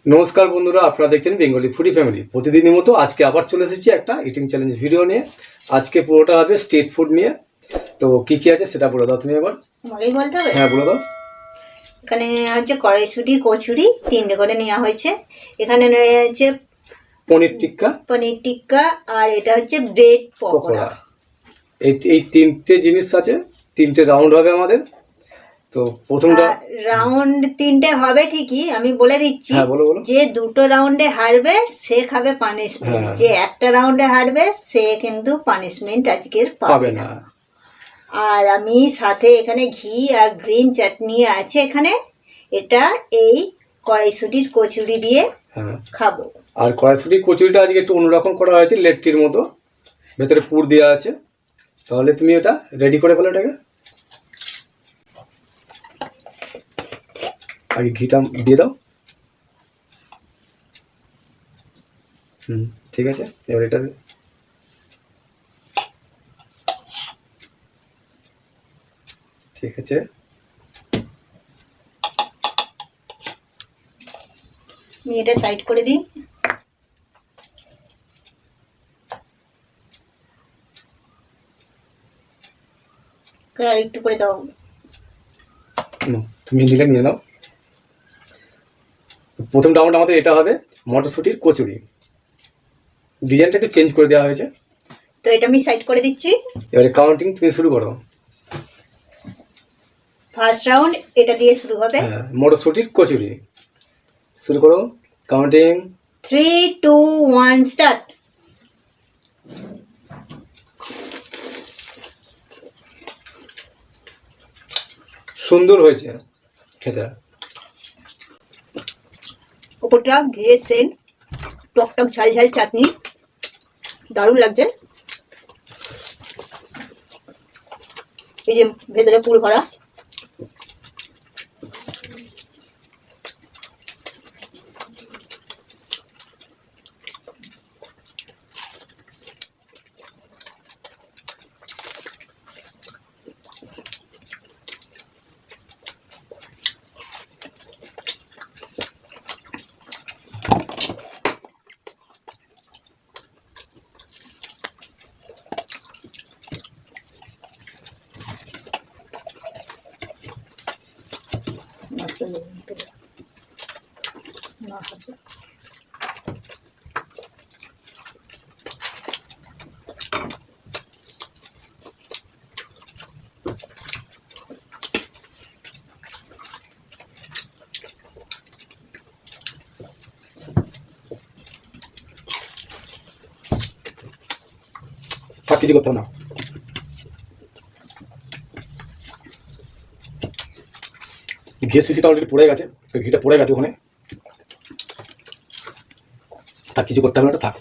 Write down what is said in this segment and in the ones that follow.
নমস্কার বন্ধুরা, আপনারা দেখছেন বেঙ্গলি ফুডি ফ্যামিলি। প্রতিদিনের মতো আজকে আবার চলে এসেছি একটা ইটিং চ্যালেঞ্জ ভিডিও নিয়ে। আজকে পুরোটা হবে স্ট্রিট ফুড নিয়ে। তো কি কি আছে সেটা বলে দাও তুমি এবার। আমাকেই বলতে হবে? হ্যাঁ বলে দাও। এখানে হচ্ছে কড়াইশুঁটি, কচুরি 3টে করে নেওয়া হয়েছে। এখানে নেওয়া হচ্ছে পনির টিক্কা, আর এটা হচ্ছে ব্রেড পকোড়া। এই তিনটে জিনিস আছে। তিনটে রাউন্ড হবে আমাদের। তো প্রথমটা রাউন্ড 3টে হবে ঠিকই, আমি বলে দিচ্ছি। হ্যাঁ বলো বলো। যে 2টো রাউন্ডে হারবে সে খাবে পানিশমেন্ট, হ্যাঁ। যে একটা রাউন্ডে হারবে সে কিন্তু পানিশমেন্ট আজকের পাবে না। আর আমি সাথে এখানে ঘি আর গ্রিন চাটনি আছে এখানে। এটা এই কড়াইশুঁটির কচুরি দিয়ে খাবো। আর কড়াইশুঁটির কচুরিটা আজকে একটু অন্যরকম করা হয়েছে, লেট্টির মতো, ভেতরে পুর দেওয়া আছে। তাহলে তুমি এটা রেডি করে ফেলো। এটাকে আগে ঘিটা দিয়ে দাও। ঠিক আছে, এবার এটা ঠিক আছে। আমি এটা সাইড করে দিই। আর একটু করে দাও। তুমি দিলে নিয়ে নাও। প্রথম রাউন্ড আমাদের এটা হবে মটরশুঁটির কচুরি। ডিজাইনটা একটু চেঞ্জ করে দেওয়া হয়েছে। তো এটা আমি সাইড করে দিচ্ছি। এবারে কাউন্টিং তুমি শুরু করো। ফার্স্ট রাউন্ড এটা দিয়ে শুরু হবে। মটরশুঁটির কচুরি শুরু করো। Counting 3, 2, 1 start. সুন্দর হয়েছে খেতে। ওপরটা ঘিয়ের সেন্ট, টকটক ঝাল ঝাল চাটনি, দারুণ লাগছে। এই যে ভেতরে পুর ভরা। আর কিছু করতে হবে না। ঘিয়ের শিশিটা অলরেডি পড়ে গেছে, তো ঘিটা পড়ে গেছে ওখানে। আর কিছু করতে হবে না, থাক।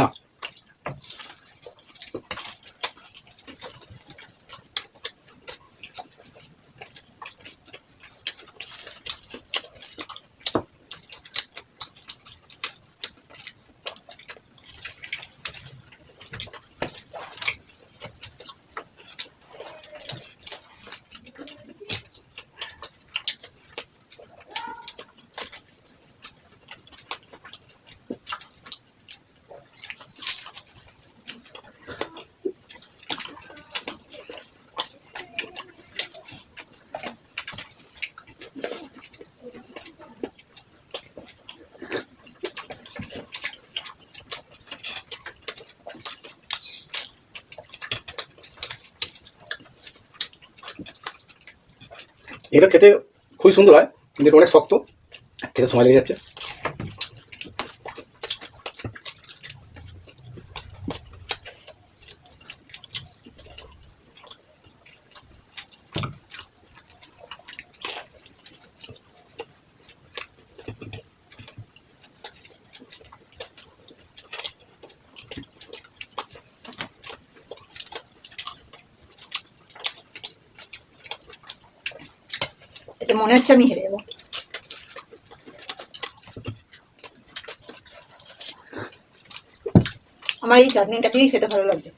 না এটা খেতে খুবই সুন্দর হয়, কিন্তু এটা অনেক শক্ত, খেতে সময় লেগে যাচ্ছে। এতে মনে হচ্ছে আমি হেরে যাবো। আমার এই চাটনিটা দিয়েই খেতে ভালো লাগছে।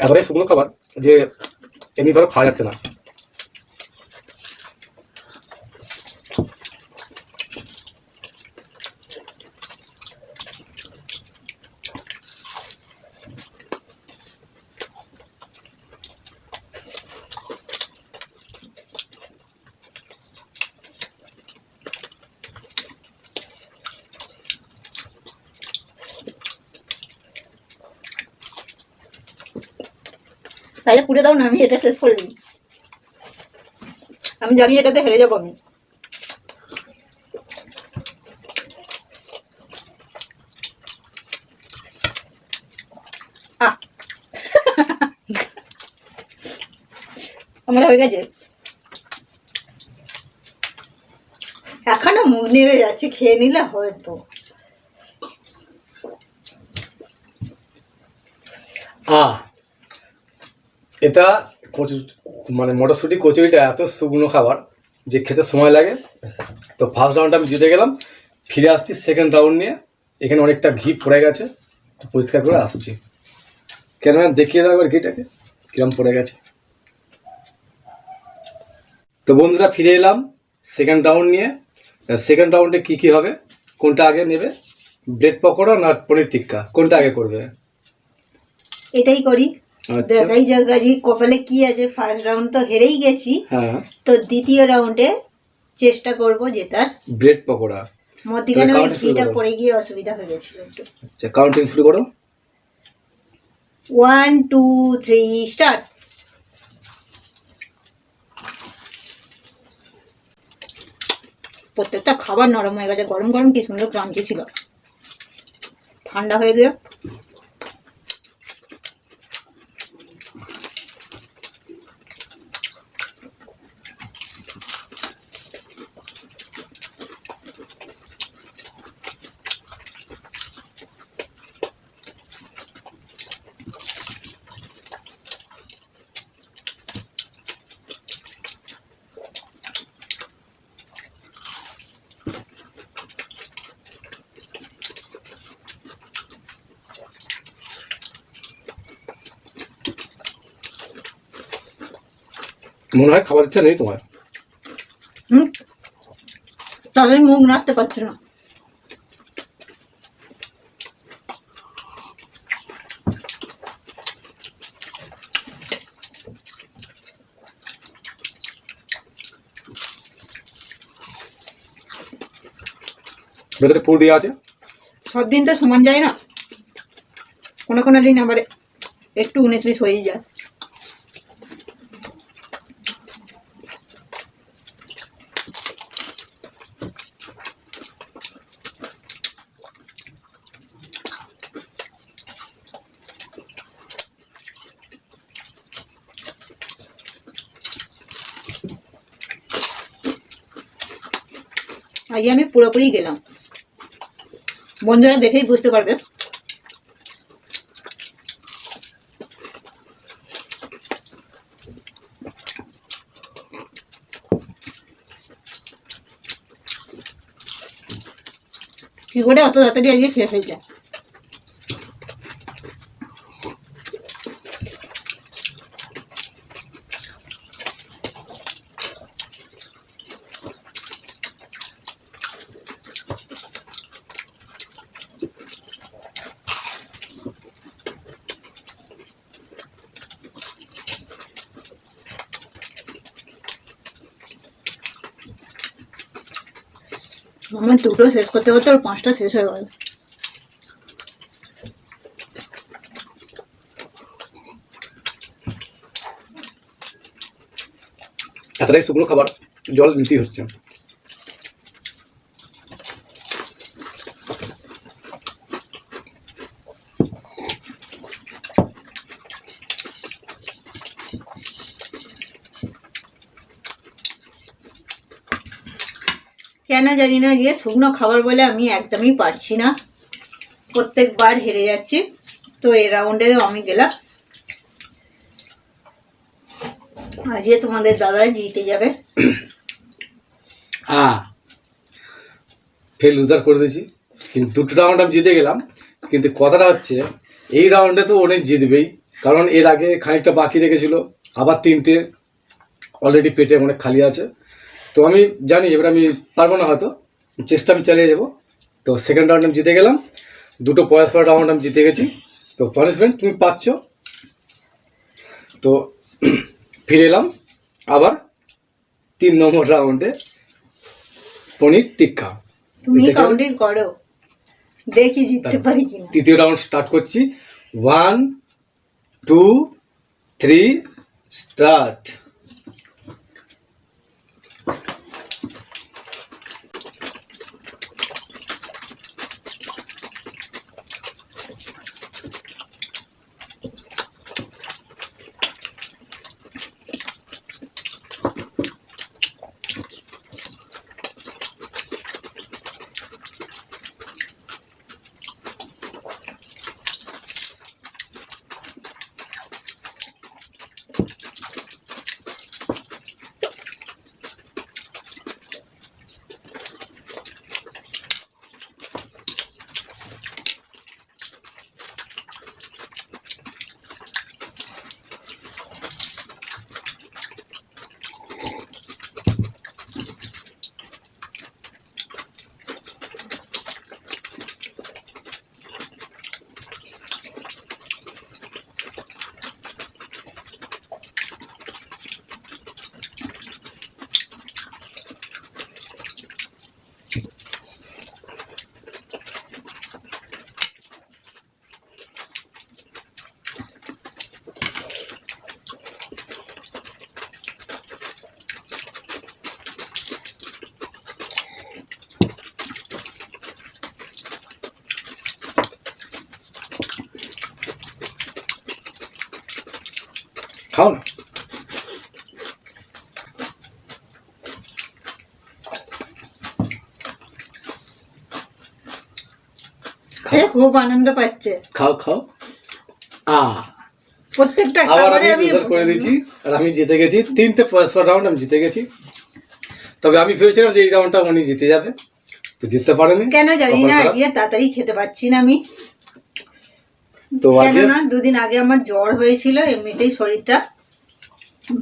এতটাই শুকনো খাবার যে এমনিভাবে খাওয়া যাচ্ছে না। তাহলে পুড়ে দাও না, আমি এটা শেষ করে দিই। আমি জানি এটাতে হেরে যাবো আমি। আমার হয়ে গেছে, এখনো মুখ নেড়ে যাচ্ছে, খেয়ে নিলে হয়তো। এটা মানে মটরশুঁটি কচুরিটা এত শুকনো খাবার যে খেতে সময় লাগে। তো ফার্স্ট রাউন্ডটা আমি জিতে গেলাম, ফিরে আসছি সেকেন্ড রাউন্ড নিয়ে। এখানে অনেকটা ঘি পড়ে গেছে, তো পরিষ্কার করে আসছি। কেন দেখিয়ে দাও একবার ঘিটাকে কিরম পড়ে গেছে। তো বন্ধুরা ফিরে এলাম সেকেন্ড রাউন্ড নিয়ে। সেকেন্ড রাউন্ডে কী কী হবে, কোনটা আগে নেবে, ব্রেড পকোড়া না পনির টিক্কা, কোনটা আগে করবে? এটাই করি। আচ্ছা। দেখাই যাক আজকে কপালে কি আছে। ফার্স্ট রাউন্ড তো হেরেই গেছি, হ্যাঁ, তো দ্বিতীয় রাউন্ডে চেষ্টা করব জেতার। ব্রেড পকোড়া। মধ্যিখানে তাহলে ওই count শুরু ঘিটা করো। পড়ে গিয়ে অসুবিধা হয়ে গেছিল একটু। আচ্ছা, কাউন্টিং শুরু করো। 1 2 3 স্টার্ট। প্রত্যেকটা খাবার নরম হয়ে গেছে, গরম গরম কি সুন্দর ক্রাঞ্চি ছিল। ঠান্ডা হয়ে গেলে মনে হয় খাবার ইচ্ছা নেই তোমার। তাহলে মুখ নাড়তে পারছি না। ভেতরে পুর দেওয়া আছে। সব দিন তো সমান যায় না, কোনো কোনো দিন আবার একটু 19-20 হয়েই যায়। আজকে আমি পুরোপুরি গেলাম, বন্ধুরা দেখেই বুঝতে পারবে। কি করে অত তাড়াতাড়ি আজকে শেষ হয়ে যায়। আমার দুটো শেষ করতে করতে ওর 5টা শেষ হয়ে গেল। এতটাই শুকনো খাবার, জল নিতেই হচ্ছে। কেন জানি না, যে শুকনো খাবার বলে আমি একদমই পারছি না, প্রত্যেকবার হেরে যাচ্ছি। তো এই রাউন্ডেও আমি গেলাম, আজকে তোমাদের দাদা জিতে যাবে। হ্যাঁ, ফের লুজার করে দিয়েছি, কিন্তু দুটো রাউন্ড আমি জিতে গেলাম। কিন্তু কথাটা হচ্ছে এই রাউন্ডে তো অনেক জিতবেই, কারণ এর আগে খানিকটা বাকি রেখেছিল, আবার 3টে অলরেডি পেটে অনেক খালি আছে। তো আমি জানি এবার আমি পারবো না, হয়তো চেষ্টা আমি চালিয়ে যাবো। তো সেকেন্ড রাউন্ড আমি জিতে গেলাম, দুটো পয়সা রাউন্ড আমি জিতে গেছি। তো পানিশমেন্ট তুমি পাচ্ছ। তো ফিরে এলাম আবার 3 নম্বর রাউন্ডে, পনির টিক্কা। তুমি কাউন্টিং করো, দেখি জিততে পারি কিনা। তৃতীয় রাউন্ড স্টার্ট করছি। 1 2 3 স্টার্ট। খাও না। খুব আনন্দ পাচ্ছে। খাও খাও। প্রত্যেকটা আবার খাবারে আমি আমি লুজার করে দিয়েছি, আর আমি জিতে গেছি। 3টে পয়সা রাউন্ড আমি জিতে গেছি। তবে আমি ভেবেছিলাম যে এই রাউন্ডটা উনি জিতে যাবে, তো জিততে পারেনি। কেন জানি না, আজকে তাড়াতাড়ি খেতে পাচ্ছি না আমি। তো আজকে কেননা দুদিন আগে আমার জ্বর হয়েছিল, এমনিতেই শরীরটা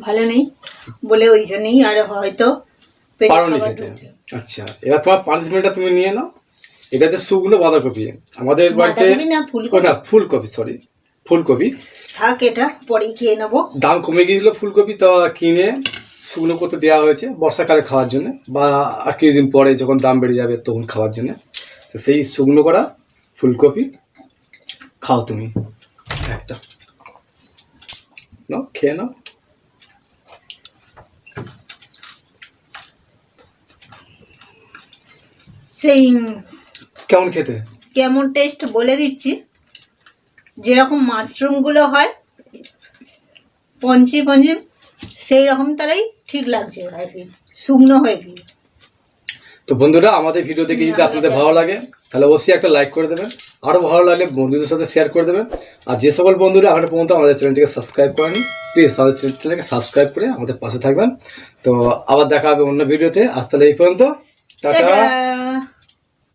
ভালো নেই বলে ওই জন্যই আর হয়তো পেটে পারোনি খাবার খেতে। ঢুকছে। আচ্ছা, এবার তোমার পানিশমেন্টটা তুমি নিয়ে নাও। এটা হচ্ছে শুকনো বাঁধাকপি। আমাদের বাড়িতে বাঁধাকপি না, ফুলকপি। না, ফুলকপি, সরি ফুলকপি। থাক, এটা পরেই খেয়ে নেবো। দাম কমে গিয়েছিল ফুলকপি, তো কিনে শুকনো করতে দেওয়া হয়েছে বর্ষাকালে খাওয়ার জন্য, বা আর কিছুদিন পরে যখন দাম বেড়ে যাবে তখন খাওয়ার জন্য। তো সেই শুকনো করা ফুলকপি খাও তুমি একটা, নাও খেয়ে নাও। সেই কেমন খেতে? কেমন টেস্ট বলে দিচ্ছি, যেরকম মাশরুমগুলো হয় পঞ্চি পঞ্চি, সেই রকম তারাই ঠিক লাগছে আর কি, শুকনো হয়ে গিয়ে। তো বন্ধুরা, আমাদের ভিডিও দেখে যদি আপনাদের ভালো লাগে তাহলে অবশ্যই একটা লাইক করে দেবেন, আরও ভালো লাগলে বন্ধুদের সাথে শেয়ার করে দেবেন। আর যে সকল বন্ধুরা এখনো পর্যন্ত আমাদের চ্যানেলটিকে সাবস্ক্রাইব করেনি, প্লিজ আমাদের চ্যানেলটিকে সাবস্ক্রাইব করে আমাদের পাশে থাকবেন। তো আবার দেখা হবে অন্য ভিডিওতে। আজ তাহলে এই পর্যন্ত, টাটা। টাটা।